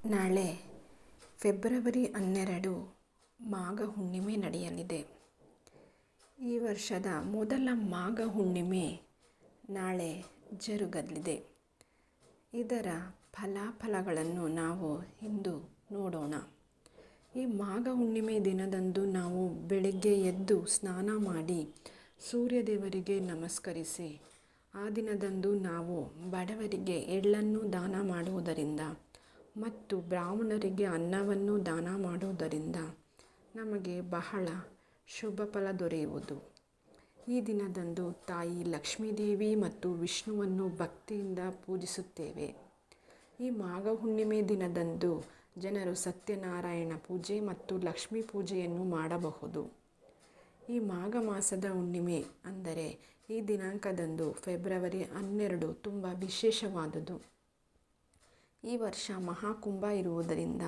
ನಾಳೆ ಫೆಬ್ರವರಿ 12 ಮಾಘ ಹುಣ್ಣಿಮೆ ನಡೆಯಲಿದೆ. ಈ ವರ್ಷದ ಮೊದಲ ಮಾಘ ಹುಣ್ಣಿಮೆ ನಾಳೆ ಜರುಗಲಿದೆ. ಇದರ ಫಲಾಫಲಗಳನ್ನು ನಾವು ಇಂದು ನೋಡೋಣ. ಈ ಮಾಘ ಹುಣ್ಣಿಮೆ ದಿನದಂದು ನಾವು ಬೆಳಗ್ಗೆ ಎದ್ದು ಸ್ನಾನ ಮಾಡಿ ಸೂರ್ಯದೇವರಿಗೆ ನಮಸ್ಕರಿಸಿ, ಆ ದಿನದಂದು ನಾವು ಬಡವರಿಗೆ ಎಳ್ಳನ್ನು ದಾನ ಮಾಡುವುದರಿಂದ ಮತ್ತು ಬ್ರಾಹ್ಮಣರಿಗೆ ಅನ್ನವನ್ನು ದಾನ ಮಾಡುವುದರಿಂದ ನಮಗೆ ಬಹಳ ಶುಭ ಫಲ ದೊರೆಯುವುದು. ಈ ದಿನದಂದು ತಾಯಿ ಲಕ್ಷ್ಮೀದೇವಿ ಮತ್ತು ವಿಷ್ಣುವನ್ನು ಭಕ್ತಿಯಿಂದ ಪೂಜಿಸುತ್ತೇವೆ. ಈ ಮಾಘ ಹುಣ್ಣಿಮೆ ದಿನದಂದು ಜನರು ಸತ್ಯನಾರಾಯಣ ಪೂಜೆ ಮತ್ತು ಲಕ್ಷ್ಮೀ ಪೂಜೆಯನ್ನು ಮಾಡಬಹುದು. ಈ ಮಾಘ ಮಾಸದ ಹುಣ್ಣಿಮೆ ಅಂದರೆ ಈ ದಿನಾಂಕದಂದು ಫೆಬ್ರವರಿ 12 ತುಂಬ ವಿಶೇಷವಾದುದು. ಈ ವರ್ಷ ಮಹಾಕುಂಭ ಇರುವುದರಿಂದ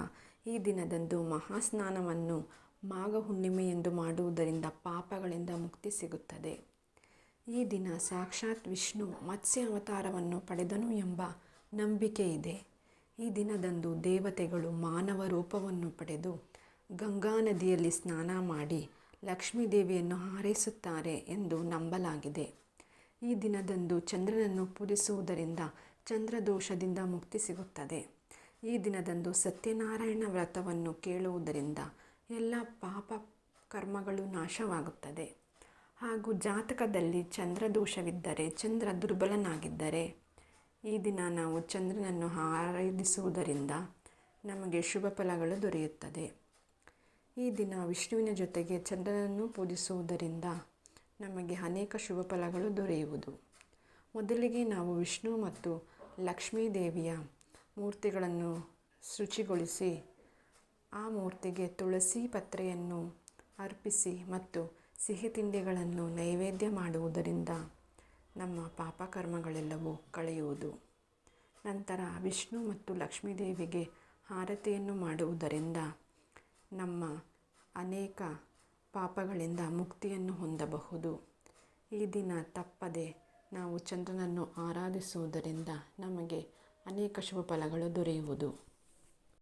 ಈ ದಿನದಂದು ಮಹಾಸ್ನಾನವನ್ನು ಮಾಘ ಹುಣ್ಣಿಮೆಯೆಂದು ಮಾಡುವುದರಿಂದ ಪಾಪಗಳಿಂದ ಮುಕ್ತಿ ಸಿಗುತ್ತದೆ. ಈ ದಿನ ಸಾಕ್ಷಾತ್ ವಿಷ್ಣು ಮತ್ಸ್ಯ ಅವತಾರವನ್ನು ಪಡೆದನು ಎಂಬ ನಂಬಿಕೆ ಇದೆ. ಈ ದಿನದಂದು ದೇವತೆಗಳು ಮಾನವ ರೂಪವನ್ನು ಪಡೆದು ಗಂಗಾ ನದಿಯಲ್ಲಿ ಸ್ನಾನ ಮಾಡಿ ಲಕ್ಷ್ಮೀದೇವಿಯನ್ನು ಹಾರೈಸುತ್ತಾರೆ ಎಂದು ನಂಬಲಾಗಿದೆ. ಈ ದಿನದಂದು ಚಂದ್ರನನ್ನು ಪೂಜಿಸುವುದರಿಂದ ಚಂದ್ರದೋಷದಿಂದ ಮುಕ್ತಿ ಸಿಗುತ್ತದೆ. ಈ ದಿನದಂದು ಸತ್ಯನಾರಾಯಣ ವ್ರತವನ್ನು ಕೇಳುವುದರಿಂದ ಎಲ್ಲ ಪಾಪ ಕರ್ಮಗಳು ನಾಶವಾಗುತ್ತದೆ. ಹಾಗೂ ಜಾತಕದಲ್ಲಿ ಚಂದ್ರದೋಷವಿದ್ದರೆ, ಚಂದ್ರ ದುರ್ಬಲನಾಗಿದ್ದರೆ ಈ ದಿನ ನಾವು ಚಂದ್ರನನ್ನು ಆರಾಧಿಸುವುದರಿಂದ ನಮಗೆ ಶುಭ ಫಲಗಳು ದೊರೆಯುತ್ತದೆ. ಈ ದಿನ ವಿಷ್ಣುವಿನ ಜೊತೆಗೆ ಚಂದ್ರನನ್ನು ಪೂಜಿಸುವುದರಿಂದ ನಮಗೆ ಅನೇಕ ಶುಭ ಫಲಗಳು ದೊರೆಯುವುದು. ಮೊದಲಿಗೆ ನಾವು ವಿಷ್ಣು ಮತ್ತು ಲಕ್ಷ್ಮೀದೇವಿಯ ಮೂರ್ತಿಗಳನ್ನು ಶುಚಿಗೊಳಿಸಿ ಆ ಮೂರ್ತಿಗೆ ತುಳಸಿ ಪತ್ರೆಯನ್ನು ಅರ್ಪಿಸಿ ಮತ್ತು ಸಿಹಿ ತಿಂಡಿಗಳನ್ನು ನೈವೇದ್ಯ ಮಾಡುವುದರಿಂದ ನಮ್ಮ ಪಾಪಕರ್ಮಗಳೆಲ್ಲವೂ ಕಳೆಯುವುದು. ನಂತರ ವಿಷ್ಣು ಮತ್ತು ಲಕ್ಷ್ಮೀದೇವಿಗೆ ಆರತಿಯನ್ನು ಮಾಡುವುದರಿಂದ ನಮ್ಮ ಅನೇಕ ಪಾಪಗಳಿಂದ ಮುಕ್ತಿಯನ್ನು ಹೊಂದಬಹುದು. ಈ ದಿನ ತಪ್ಪದೆ ನಾವು ಚಂದ್ರನನ್ನು ಆರಾಧಿಸುವುದರಿಂದ ನಮಗೆ ಅನೇಕ ಶುಭ ಫಲಗಳು ದೊರೆಯುವುದು.